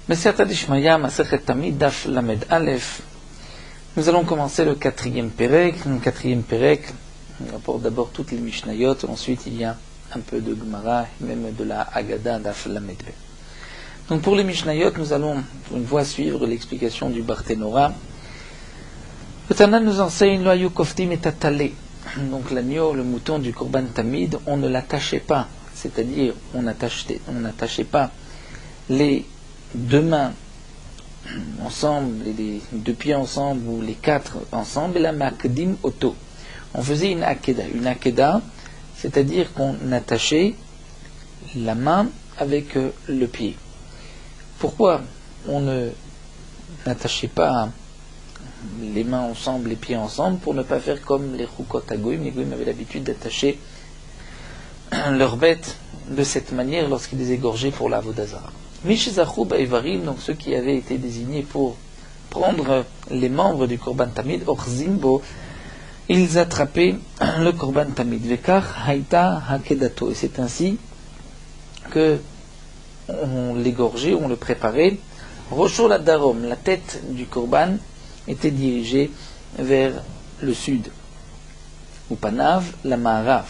B'Siyata Dishmaya, Masechet Tamid, Daf Lamed Aleph. Nous allons commencer le quatrième Perek. Le quatrième Perek, on rapporte d'abord toutes les Mishnayot, ensuite il y a un peu de Gemara, même de la Haggadah, Daf Lamed Be. Donc pour les Mishnayot, nous allons pour une fois suivre l'explication du Barthénora. Le Tana nous enseigne Loayu Koftim et Tatale. Donc l'agneau, le mouton du Korban Tamid, on ne l'attachait pas, c'est-à-dire on n'attachait pas les deux mains ensemble, les deux pieds ensemble ou les quatre ensemble, et la makdim auto. On faisait une akeda, c'est-à-dire qu'on attachait la main avec le pied. Pourquoi on ne n'attachait pas les mains ensemble, les pieds ensemble, pour ne pas faire comme les Chukot Hagoyim? Les Goyim avaient l'habitude d'attacher leurs bêtes de cette manière lorsqu'ils les égorgeaient pour la Avodah Zarah. Mishizachu Ba'evarim, donc ceux qui avaient été désignés pour prendre les membres du Korban Tamid, Orzimbo, ils attrapaient le Korban Tamid. Vekar Haïta Hakedato. Et c'est ainsi que on l'égorgeait, on le préparait. Roshol Darom, la tête du Korban était dirigée vers le sud. Upanav, la Ma'arav.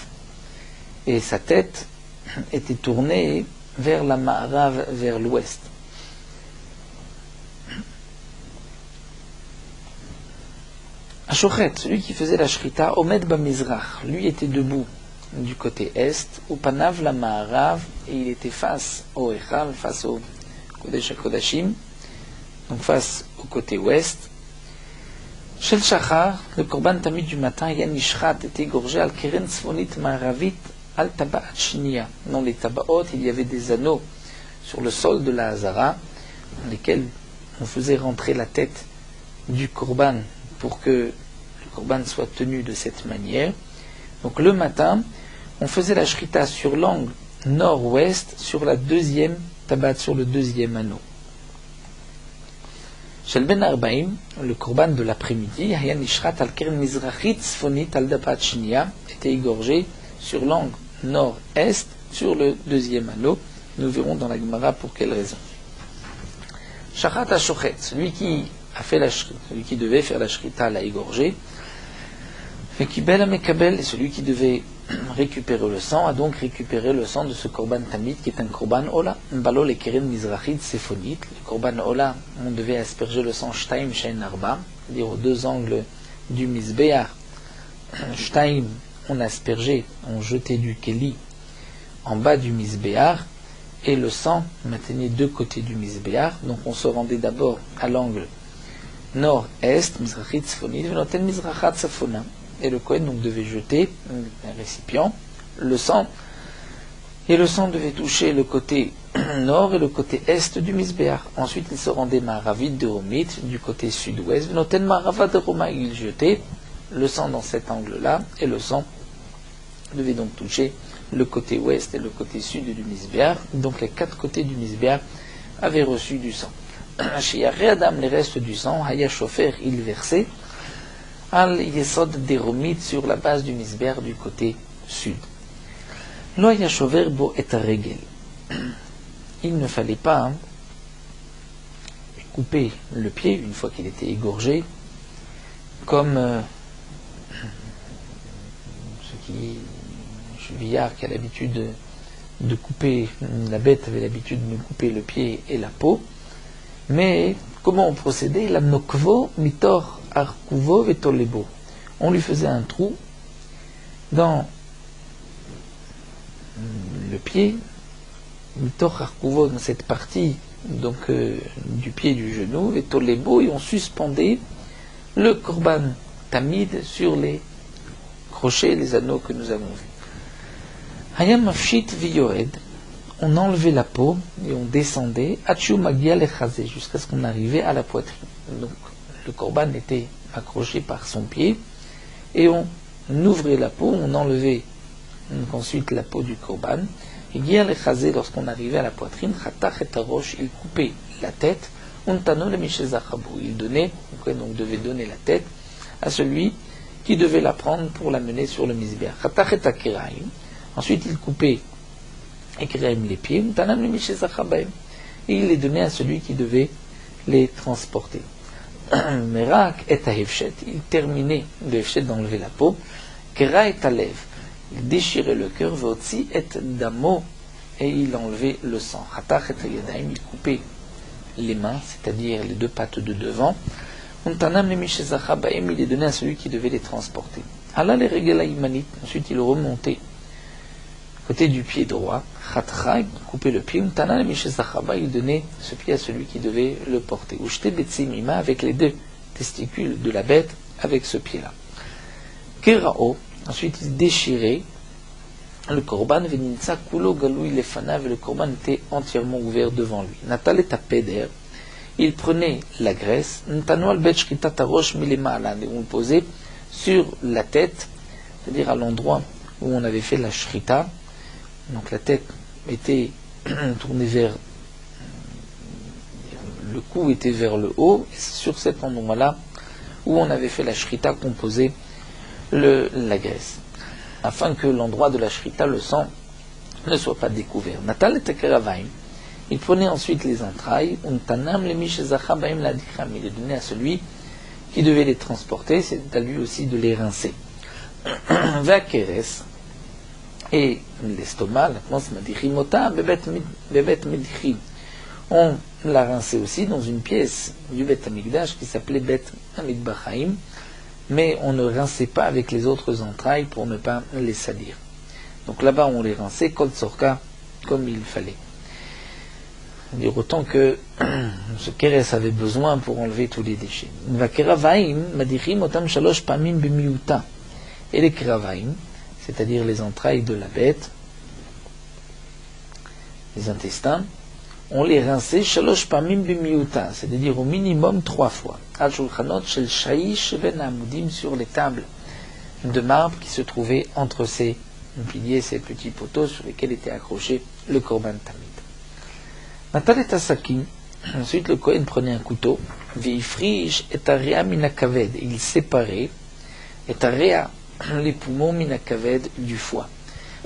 Et sa tête était tournée vers la Ma'arav, vers l'ouest. Ashochet, celui qui faisait la Shrita, Omed Bamizrach, lui était debout du côté est, Upanav la Ma'arav, et il était face au Echal, face au Kodesh HaKodashim, donc face au côté ouest. Shel Shachar, le Korban Tamid du matin, Yanishrat, était égorgé al Keren Tzfonit Ma'aravit al Tabaat Shnia. Dans les Tabaot, il y avait des anneaux sur le sol de la Hazara, dans lesquels on faisait rentrer la tête du Korban pour que le Korban soit tenu de cette manière. Donc le matin, on faisait la Shrita sur l'angle nord-ouest, sur la deuxième Tabaat, sur le deuxième anneau. Shel Ben Arbaim, le Korban de l'après-midi, Hayan Ishrat al Keren Mizrachit Tzfonit al Tabaat Shnia, était égorgé sur l'angle nord-est, sur le deuxième anneau. Nous verrons dans la Gemara pour quelle raison. Shachat HaShochet, celui qui devait faire la Shrita l'a égorgé. Vekibel HaMekabel, celui qui devait récupérer le sang, a donc récupéré le sang de ce Korban Tamid qui est un Korban Ola. Mbalo le Keren Mizrachit Sefonit, le Korban Ola, on devait asperger le sang Shtaim Shein Arba, c'est-à-dire aux deux angles du Mizbeach. Shtaim, on aspergeait, on jetait du Keli en bas du Mizbeach, et le sang atteignait deux côtés du Mizbeach. Donc on se rendait d'abord à l'angle nord-est, Mizrachit Tzfonit, Venoten Mizrachat Tzafona. Et le Kohen donc devait jeter un récipient, le sang, et le sang devait toucher le côté nord et le côté est du Mizbeach. Ensuite il se rendait Ma'aravit de Romit, du côté sud-ouest, Venoten Ma'aravat de Roma, il jetait le sang dans cet angle-là, et le sang devait donc toucher le côté ouest et le côté sud du Mizbeach. Donc les quatre côtés du Mizbeach avaient reçu du sang. Chez Adam, les restes du sang, Haya Shofer, il versait Al Yesod des Romites sur la base du Mizbeach du côté sud. Lo Haya Shover bo et regel. Il ne fallait pas couper le pied une fois qu'il était égorgé, comme Chevillard qui a l'habitude de couper, la bête avait l'habitude de couper le pied et la peau. Mais comment on procédait? L'amnokvo mitor arkuvo vetolebo. On lui faisait un trou dans le pied, mitor arkuvo, dans cette partie donc du pied du genou, vetolebo, et on suspendait le Korban Tamid sur les crochets, les anneaux que nous avons vus. Hayam mafshit viyoed, on enlevait la peau et on descendait Achu magia lechazé, jusqu'à ce qu'on arrivait à la poitrine. Donc le Korban était accroché par son pied et on ouvrait la peau, on enlevait donc ensuite la peau du Korban. Et gia lechazé, lorsqu'on arrivait à la poitrine, Chatach et Arosh, il coupait la tête. Untano le mishezachabou, il donnait, donc devait donner la tête à celui qui devait la prendre pour la mener sur le Mizbeach. Chatach et Akiraim. Ensuite il coupait les pieds, et il les donnait à celui qui devait les transporter. Merak et Ahefshet, il terminait le Hefshet d'enlever la peau, Kera et Alev, il déchirait le cœur, Votzi et Damo, et il enlevait le sang. Hatach et Yadaim, il coupait les mains, c'est-à-dire les deux pattes de devant. Untanam le Mishezacha Baem, il les donnait à celui qui devait les transporter. Allah les régala imanit, ensuite il remontait côté du pied droit. Chatra, il coupait le pied. Untanam le Mishezacha Baem, il donnait ce pied à celui qui devait le porter. Ushte Betsimima, avec les deux testicules de la bête, avec ce pied-là. Kerao, ensuite il déchirait le korban, veninsa kulo galoui lefanav, et le korban était entièrement ouvert devant lui. Natal et tapeder, il prenait la graisse, ntanoal bet shkita tarosh milema alan, et on le posait sur la tête, c'est-à-dire à l'endroit où on avait fait la shrita. Donc la tête était tournée vers, le cou était vers le haut, et c'est sur cet endroit-là où on avait fait la shrita qu'on posait la graisse, afin que l'endroit de la shrita, le sang, ne soit pas découvert. Natal et tekeravaim, il prenait ensuite les entrailles, untanam le mishezacha baim ladikram, il les donnait à celui qui devait les transporter, c'est à lui aussi de les rincer. Vakeres, et l'estomac, la panse madichimota, bebet medichim, on l'a rincé aussi dans une pièce du Bet Hamikdash qui s'appelait Bet Hamikbachaim, mais on ne rinçait pas avec les autres entrailles pour ne pas les salir. Donc là-bas, on les rinçait, kol sorka, comme il fallait. Dire autant que ce keres avait besoin pour enlever tous les déchets. Et les keravaim, c'est-à-dire les entrailles de la bête, les intestins, on les rinçait shalosh pamim bimiuta, c'est-à-dire au minimum 3 fois. Al shulchanot shel shaish ben amudim, sur les tables de marbre qui se trouvaient entre ces piliers, ces petits poteaux sur lesquels était accroché le korban tamid. Natal et asakim, ensuite le Kohen prenait un couteau, veifrish et area minakaved, il séparait et area, les poumons minakaved du foie.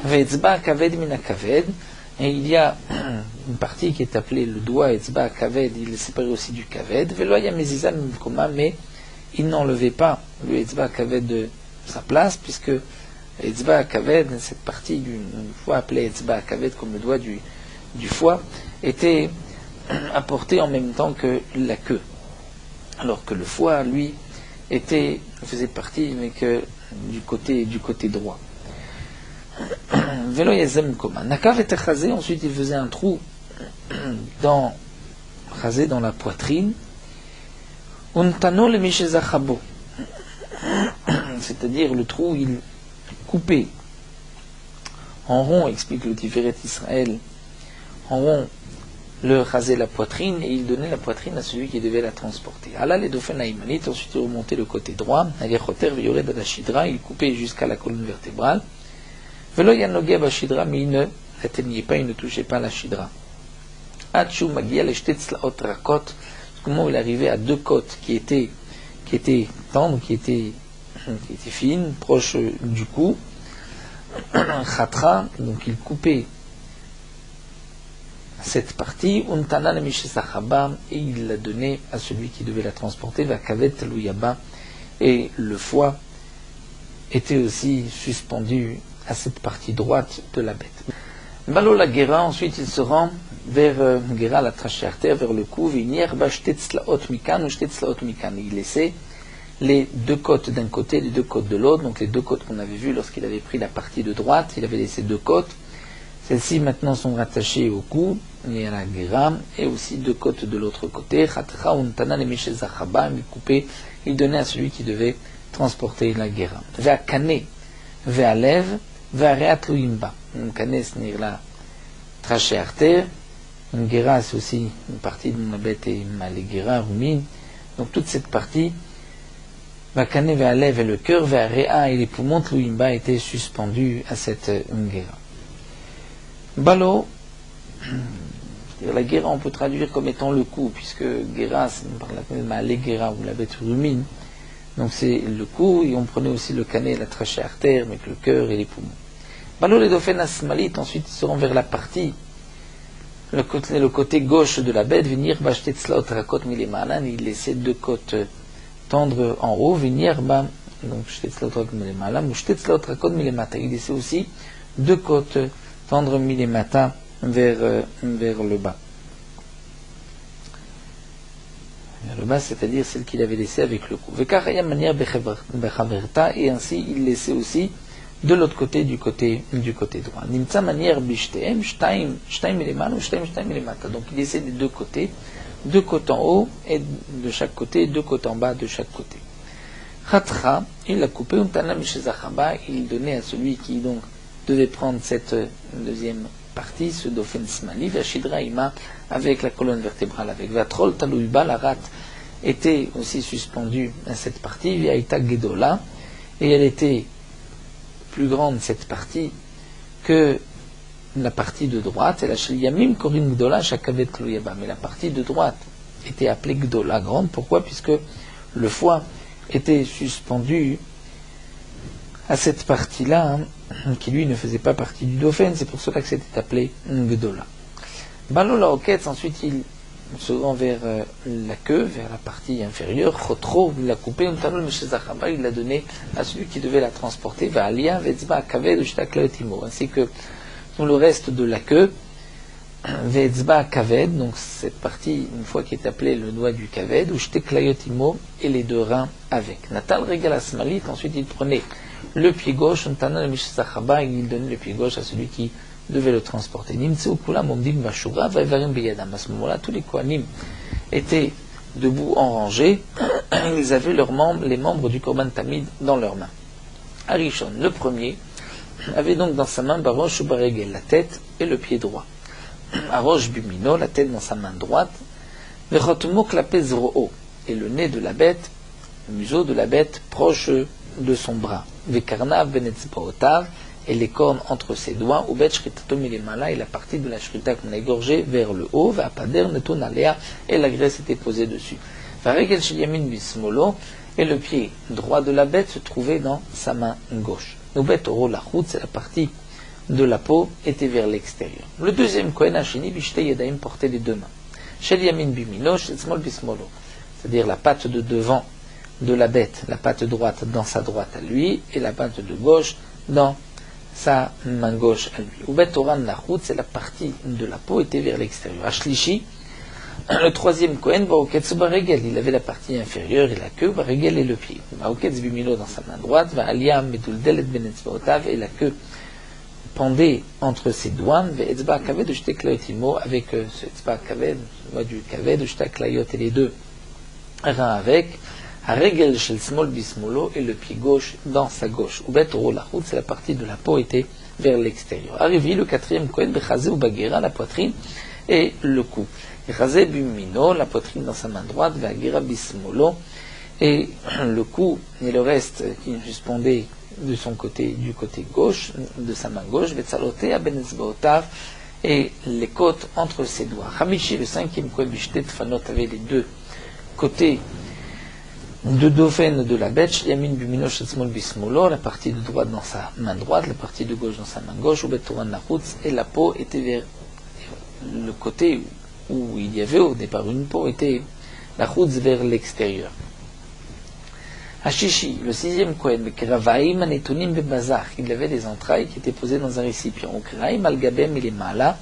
Veetzba kaved minakaved, et il y a une partie qui est appelée le doigt etzba kaved, il est séparé aussi du kaved. Veloya mezizan mikoma, mais il n'enlevait pas le etzba kaved de sa place, puisque etzba kaved, cette partie du foie appelée etzba kaved comme le doigt du foie, était apporté en même temps que la queue, alors que le foie, lui, faisait partie, mais que du côté droit. Vélo yazem koma. Nakav était chazé, ensuite il faisait un trou dans la poitrine. Untano le mishezachabo, c'est-à-dire le trou, il coupait en rond, explique le Tiferet Israël, en rond, le chazé la poitrine, et il donnait la poitrine à celui qui devait la transporter. Allah les dauphins naïmanit, ensuite il remontait le côté droit, Agechoter violet de la shidra, il coupait jusqu'à la colonne vertébrale. Velo yanogé bashidra, mais il ne l'atteignait pas, il ne touchait pas la shidra. Hachu magia les shtetslaot rakot, comment il arrivait à 2 côtes qui étaient tendres, qui étaient fines, proches du cou. Chatra, donc il coupait cette partie, untana le mishesachaba, et il la donnait à celui qui devait la transporter, va kavet louyaba, et le foie était aussi suspendu à cette partie droite de la bête. Balo la guéra, ensuite il se rend vers guéra, la trachée artère, vers le cou, vinier ba shtetzlaot mikan ou shtetzlaot mikan. Il laissait les 2 côtes d'un côté, les 2 côtes de l'autre, donc les 2 côtes qu'on avait vues lorsqu'il avait pris la partie de droite, il avait laissé 2 côtes. Celles-ci maintenant sont rattachées au cou et à la guéra, et aussi 2 côtes de l'autre côté. Chatra untana le mishezachaba, il coupait, il donnait à celui qui devait transporter la guéra. Vea kane, vea lève, vea reatluimba. Une kane, c'est la trachée artère. Une guéra, c'est aussi une partie de la bête et les guéra, rumine. Donc toute cette partie, vea kane, vea lève et le cœur, vea rea et les poumons, tluimba étaient suspendus à cette guéra. Balo, la guéra, on peut traduire comme étant le cou, puisque guéra, c'est par la guéra ou la bête rumine. Donc c'est le cou, et on prenait aussi le canet, la trachée artère, mais que le cœur et les poumons. Balo les dauphins asmalit, ensuite ils se rend vers la partie le côté gauche de la bête, venir b'acheter tzlaot rakot milemalan, il laissait deux côtes tendres en haut, venir donc il laissait aussi deux côtes tendres milimata vers le bas. Vers le bas, c'est-à-dire celle qu'il avait laissée avec le cou. Et ainsi il laissait aussi de l'autre côté, du côté droit. Donc il laissait des deux côtés en haut et de chaque côté, deux côtes en bas de chaque côté. Khatra, il l'a coupé, il donnait à celui qui donc devait prendre cette deuxième partie, ce dauphin smali, Vashidraima, avec la colonne vertébrale, avec Vatrol Talouiba, la rate était aussi suspendue à cette partie, Viaïta Gedola, et elle était plus grande cette partie que la partie de droite, et la Sheliamim Korin Gdola, Shakavet Klouyaba, mais la partie de droite était appelée Gdola, grande, pourquoi? Puisque le foie était suspendu à cette partie-là, qui lui ne faisait pas partie du dauphin, c'est pour cela que c'était appelé Gdola. Balola Oketz, ensuite il se rend vers la queue, vers la partie inférieure, Chotro, il l'a coupé, il l'a donné à celui qui devait la transporter, Va'alia, Vetzba, Kaved, Ushtaklaotimo, ainsi que tout le reste de la queue, Vetzba, Kaved, donc cette partie, une fois qui est appelée le doigt du Kaved, Ushtaklaotimo, et les deux reins avec. Natal Regal Asmalit, ensuite il prenait le pied gauche, il donnait le pied gauche à celui qui devait le transporter. À ce moment-là, tous les Kohanim étaient debout en rangée, ils avaient les membres du Korban Tamid dans leurs mains. Arishon, le premier, avait donc dans sa main Barosh ou Baregel, la tête et le pied droit. Arosh Bumino, la tête dans sa main droite, Vechotmo Klapezro'o, et le nez de la bête, le museau de la bête proche de son bras. Vekarnav Benetzbaotav, et les cornes entre ses doigts, ou bet shritato milemala, et la partie de la shrita qu'on a égorgée vers le haut, va pader neton alea, et la graisse était posée dessus. Varegel shilyamin bismolo, et le pied droit de la bête se trouvait dans sa main gauche. Ou bet oro la route, c'est la partie de la peau, était vers l'extérieur. Le deuxième kohen hashini bishte yadaim portait les deux mains. Shel yamin bimino, shel smol bismolo, c'est-à-dire la patte de devant de la bête, la patte droite dans sa droite à lui, et la patte de gauche dans sa main gauche à lui. Ubet Oran Nachut, c'est la partie de la peau était vers l'extérieur. Ashlishi, le troisième Kohen, Vaoketz Baregel, il avait la partie inférieure et la queue, Baregel et le pied. Vaoketz Bimino dans sa main droite, Vaaliam Meduldelet Benetzbaotav, et la queue pendait entre ses doigts, Ve'etzba Kaved Ushteklayotimo, avec ce Etzba Kaved, le doigt du Kaved, Ushteklayot et les deux reins avec, Regel shel smol bismolo, et le pied gauche dans sa gauche. Ubet oro lachut, c'est la partie de la peau était vers l'extérieur. Arrivé le quatrième kohen, bechazé ou bagera, la poitrine et le cou. Bechazé bumino, la poitrine dans sa main droite, bagera bismolo, et le cou et le reste qui suspendait de son côté, du côté gauche, de sa main gauche, vetzaloté abenetzbaotav, et les côtes entre ses doigts. Hamishi, le cinquième kohen, bishtet fanot, avait les deux côtés de dauphin de la bête, Yamin Bumino Shetsmol Bismolo, la partie de droite dans sa main droite, la partie de gauche dans sa main gauche, Ubetoran Nachutz, et la peau était vers le côté où il y avait au départ une peau, était la Chutz vers l'extérieur. Hashishi, le sixième Kohen, Keravaim Anetonim Bebazar, il avait des entrailles qui étaient posées dans un récipient. Keraim Algabem et les Mala,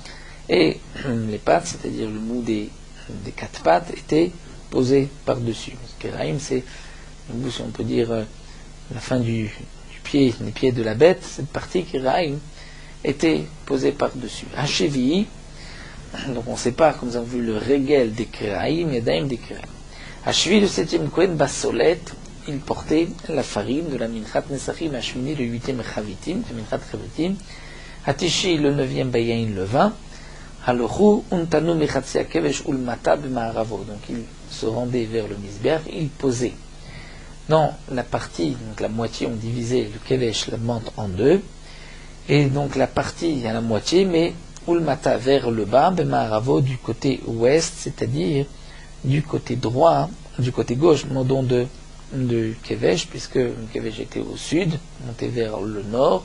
et les pattes, c'est-à-dire le mou des quatre pattes, étaient posé par-dessus. Keraim, c'est, si on peut dire, la fin du pied, les pieds de la bête, cette partie Keraim était posée par-dessus. Hachevi, donc on sépare, comme nous avons vu, le Regel des Keraim et Daim des Keraim. Hachevi, le septième Kohen, Basolet, il portait la farine de la Minchat Nesachim, Hashmini, le huitième Chavitim, le Minchat Chavitim. Hatishi, le neuvième Bayain, le vin. Halochu, Untanu Mechatsia Kevesh, Ulmata, B'Maharavo. Donc il se rendait vers le Misbeach, il posait dans la partie, donc la moitié, on divisait le Kevesh, la menthe, en deux, et donc la partie à la moitié, mais Ulmata vers le bas, B'Maharavo, du côté ouest, c'est-à-dire du côté droit, du côté gauche, mondon de Kevesh, puisque le Kevesh était au sud, montait vers le nord,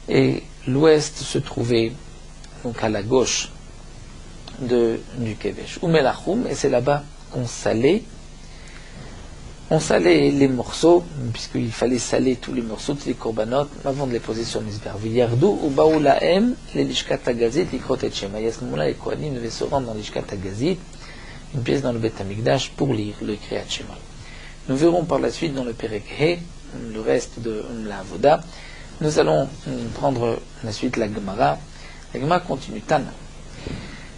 et l'ouest se trouvait donc à la gauche du kevesh. Ou melachum, et c'est là-bas qu'on salait. On salait les morceaux, puisqu'il fallait saler tous les morceaux, tous les korbanot, avant de les poser sur le misbeh. V'yardu ou baou lahem, les lishkat hagazit, likrot et shema. Et à ce moment-là, les kohanim devaient se rendre dans l'ishkat hagazit, une pièce dans le Beth Amikdash, pour lire le Kriyat Shema. Nous verrons par la suite dans le Perek He, le reste de la Avoda. Nous allons prendre la suite la Gemara. La Gemara continue. Tana.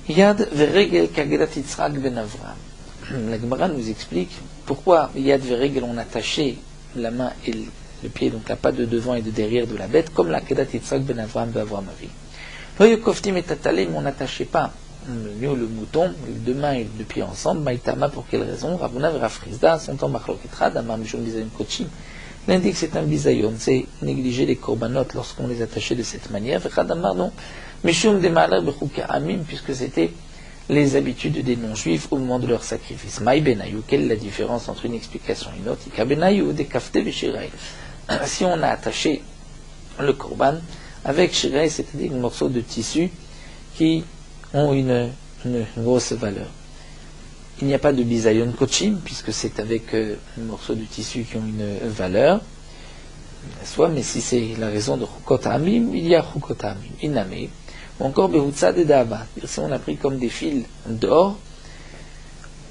Yad veregel kagedat Yitzhak ben Avraham. La Gemara nous explique pourquoi Yad veregel on attachait la main et le pied, donc la patte de devant et de derrière de la bête, comme la Kedat Yitzhak ben Avraham ben Avraham Avi. Loyokoftim et Tatalem, on n'attachait pas le mouton, les deux mains et les deux pieds ensemble. Maïtama, pour quelle raison? Ravuna et Rafrizda sont en Machloketra, Damar Mishon Bizayon Kochim. L'indique c'est un bisayon, c'est négliger les korbanot lorsqu'on les attachait de cette manière. Vechadamar non, Mishum Demaler Bechuka Amim, puisque c'était les habitudes des non-juifs au moment de leur sacrifice. Maï Benayou, quelle est la différence entre une explication et une autre? Ika Benayou, des Kafte Veshirai. Si on a attaché le korban avec Shirai, c'est-à-dire un morceau de tissu qui ont une grosse valeur. Il n'y a pas de bisayon kochim, puisque c'est avec un morceau de tissu qui ont une valeur, soit, mais si c'est la raison de chukot amim, il y a chukot amim, iname, ou encore behutza de dava, si on a pris comme des fils d'or,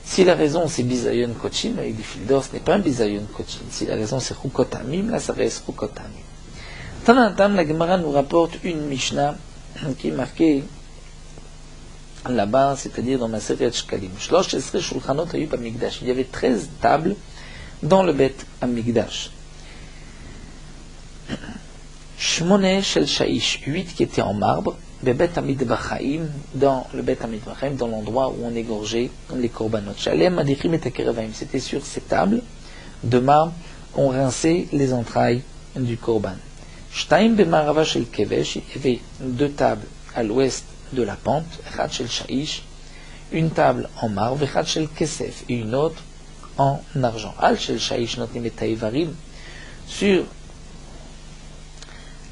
si la raison c'est bisayon kochim, avec des fils d'or, ce n'est pas un bisayon kochim, si la raison c'est chukot amim, là ça reste chukot amim. Tanantam, la Gemara nous rapporte une Mishnah qui est marquée là-bas, c'est-à-dire dans Maseret Shkalim. Il y avait 13 tables dans le Beth Amikdash. Shmone Shel Shaish, 8 qui étaient en marbre, Bebet Amidbachaim, dans le Beth Amidbachaim, dans l'endroit où on égorgeait les korbanot. Shalem Adichim et Akeravaim, c'était sur ces tables de marbre qu'on rinçait les entrailles du korban. Shtaim Bemarava Shel Kevesh, il y avait 2 tables à l'ouest de la pente, Echad Shel Shaish, une table en marbre, Echad Shel Kesef, et une autre en argent. Al Shel Shaish Notim et Taïvarim, sur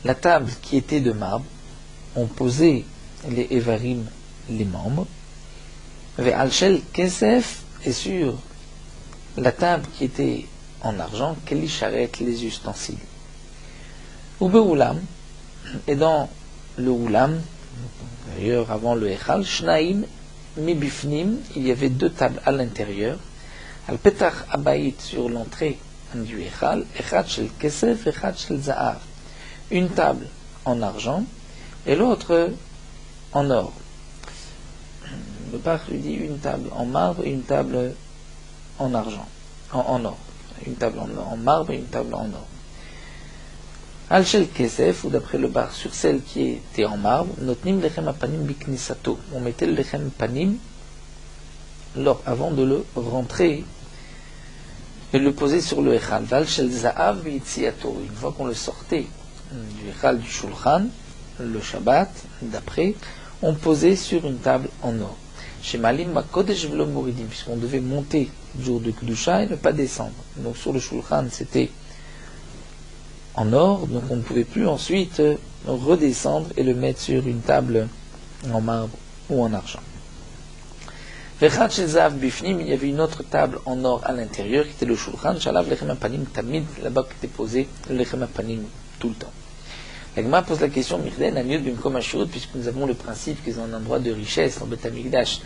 la table qui était de marbre, on posait les Evarim, les membres, et Al Shel Kesef, et sur la table qui était en argent, Keli Sharet, les ustensiles. Ube Ulam, et dans le Ulam, d'ailleurs, avant le Echal, Shnaim, Mibifnim, il y avait 2 tables à l'intérieur. Al Petach Abayit, sur l'entrée du Echal, Echad Shel Kesef, Echad Shel Zahar. Une table en argent et l'autre en or. Le Bach lui dit une table en marbre et une table en argent, en or. Une table en marbre et une table en or. Al Shel Kesef, ou d'après le bar, sur celle qui était en marbre, Notnim Lechem Apanim Biknisato. On mettait le Lechem Panim avant de le rentrer et le poser sur le Echal. Val Shel Zaav Yitziato. Une fois qu'on le sortait du Echal du Shulchan, le Shabbat, d'après, on posait sur une table en or. Chez Malim Makodesh Velo Moridim, puisqu'on devait monter le jour de Kedusha et ne pas descendre. Donc sur le Shulchan, c'était en or, donc on ne pouvait plus ensuite redescendre et le mettre sur une table en marbre ou en argent. Vechat Shezav Bifnim, il y avait une autre table en or à l'intérieur qui était le Shulchan, Shalav Lechem Apanim Tamid, là-bas qui était posé le Lechem Apanim tout le temps. La Gemara pose la question, Mirden, Aniot Bimkom Ashurut, puisque nous avons le principe qu'ils ont un endroit de richesse en Beth Amikdash,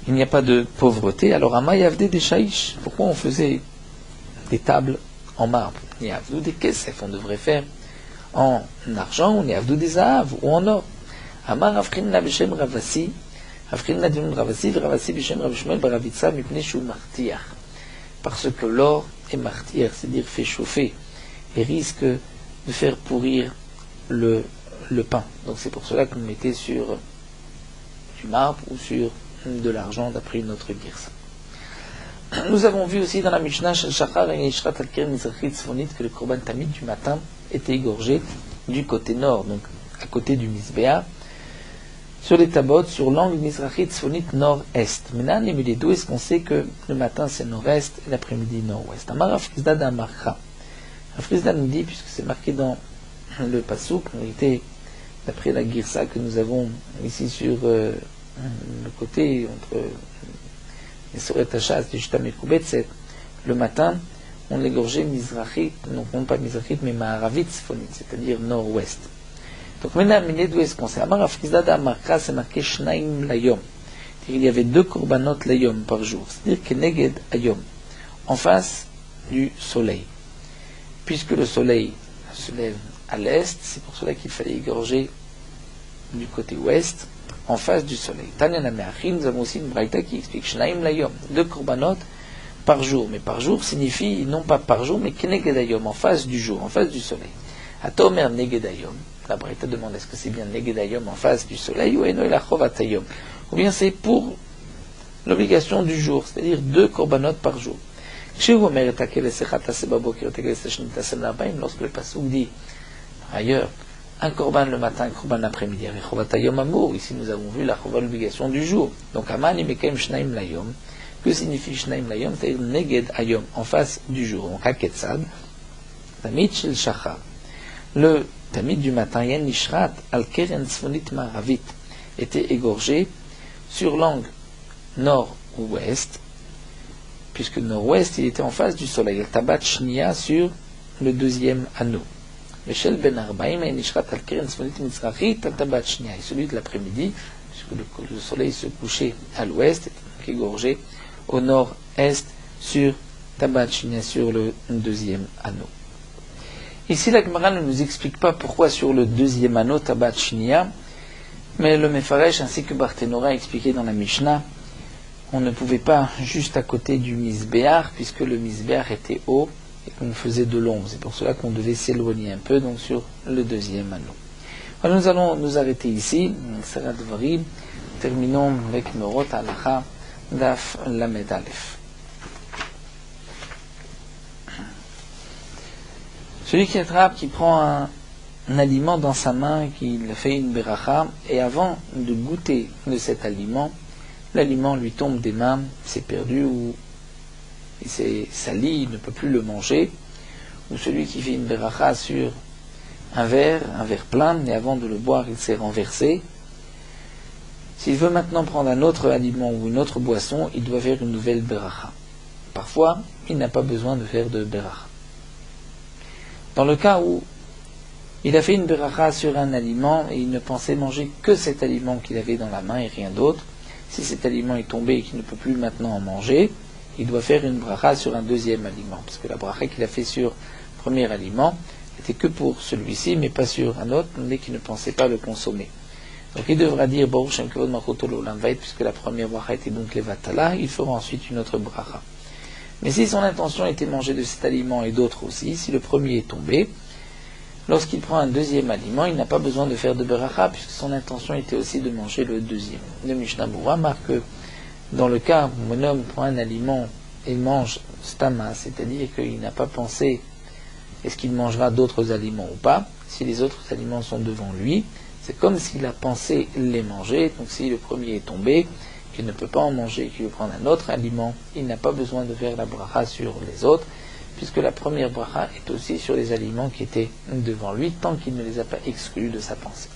il n'y a pas de pauvreté, alors Ama Yavde des Shaish, pourquoi on faisait des tables en marbre? Il y a Avdou des Kesef, on devrait faire en argent, on y a Avdou des Zahav ou en or. Amar Avchinna Beshem Ravasi, Avchinna Dinun Ravasi, Ravasi Beshem Ravishmel Baravitsa, Mipne Shu Martiach. Parce que l'or est martyr, c'est-à-dire fait chauffer, et risque de faire pourrir le pain. Donc c'est pour cela qu'on mettait sur du marbre ou sur de l'argent, d'après une autre guerre. Nous avons vu aussi dans la Mishnah Shel Shachar et Yishrat al-Keren Mizrachit Tzfonit que le Korban Tamid du matin était égorgé du côté nord, donc à côté du Mizbeah, sur les tabots, sur l'angle Mizrachit Tzfonit nord-est. Maintenant, d'où est-ce qu'on sait que le matin c'est nord-est et l'après-midi nord-ouest? Amar Afrizda d'Amarcha. Afrizda nous dit, puisque c'est marqué dans le Passouk, en réalité, d'après la Girsa que nous avons ici sur le côté entre les Soret Hachas et Shita Mekubet, c'est le matin, on l'égorgeait Mizrachit, non pas Mizrachit, mais Maharavit Sfonit, c'est-à-dire nord-ouest. Donc maintenant, d'où est-ce qu'on sait? Amar Afrizada Amarka, c'est marqué Shnaim Layom. Il y avait 2 korbanot Layom par jour, c'est-à-dire Keneged Ayom, en face du soleil. Puisque le soleil se lève à l'est, c'est pour cela qu'il fallait égorger du côté ouest, en face du soleil. Tanya Nameachim, nous avons aussi une braïta qui explique Shnaim Layom, 2 korbanot par jour. Mais par jour signifie non pas par jour, mais Keneged Ayom, en face du jour, en face du soleil. Atomer Neged Ayom, la braïta demande est-ce que c'est bien Neged Ayom en face du soleil ou Eno Elachovat Ayom, ou bien c'est pour l'obligation du jour, c'est-à-dire 2 korbanot par jour. Lorsque le pasuk dit ailleurs un korban le matin, un korban l'après-midi, ici nous avons vu l'obligation du jour. Donc Aman imekem shnaim layom, que signifie shnaim layom? C'est-à-dire neged ayom, en face du jour. Donc haketsad, tamid shel shachar, le tamid du matin, yen nishrat al keren tzfonit maravit, était égorgé sur l'angle nord-ouest, puisque nord-ouest, il était en face du soleil. El tabat shnia sur le 2e anneau. Michel ben Arbaim et Nishrat al Keren Tzfonit Mitzrachit al tabat shnia. Et celui de l'après-midi, puisque le soleil se couchait à l'ouest, était égorgé au nord-est sur tabat shnia sur le 2e anneau. Ici, la Gemara ne nous explique pas pourquoi sur le 2e anneau tabat shnia, mais le Mefaresh ainsi que Barthénora a expliqué dans la Mishnah, on ne pouvait pas juste à côté du Misbéar, puisque le Misbéar était haut et qu'on faisait de l'ombre. C'est pour cela qu'on devait s'éloigner un peu, donc sur le 2e anneau. Alors nous allons nous arrêter ici. Sarah Dvarim. Terminons avec Merot Halacha Daf Lamed Aleph. Celui qui attrape, qui prend un aliment dans sa main, qui fait une beracha, et avant de goûter de cet aliment, l'aliment lui tombe des mains, c'est perdu ou il s'est sali, il ne peut plus le manger, ou celui qui fait une beracha sur un verre plein, et avant de le boire, il s'est renversé. S'il veut maintenant prendre un autre aliment ou une autre boisson, il doit faire une nouvelle beracha. Parfois, il n'a pas besoin de faire de beracha. Dans le cas où il a fait une beracha sur un aliment et il ne pensait manger que cet aliment qu'il avait dans la main et rien d'autre, si cet aliment est tombé et qu'il ne peut plus maintenant en manger, il doit faire une bracha sur un 2e aliment, parce que la bracha qu'il a fait sur le premier aliment n'était que pour celui-ci, mais pas sur un autre, mais qu'il ne pensait pas le consommer. Donc il devra dire Baruch Shem Kavod Malchuto L'Olam Vaed, puisque la première bracha était donc Levatala, il fera ensuite une autre bracha. Mais si son intention était manger de cet aliment et d'autres aussi, si le premier est tombé, lorsqu'il prend un 2e aliment, il n'a pas besoin de faire de beracha, puisque son intention était aussi de manger le 2e. Le Mishnah Berurah marque que dans le cas où un homme prend un aliment et mange stama, c'est-à-dire qu'il n'a pas pensé est-ce qu'il mangera d'autres aliments ou pas, si les autres aliments sont devant lui, c'est comme s'il a pensé les manger. Donc si le premier est tombé, qu'il ne peut pas en manger, qu'il veut prendre un autre aliment, il n'a pas besoin de faire la bracha sur les autres, puisque la première bracha est aussi sur les aliments qui étaient devant lui, tant qu'il ne les a pas exclus de sa pensée.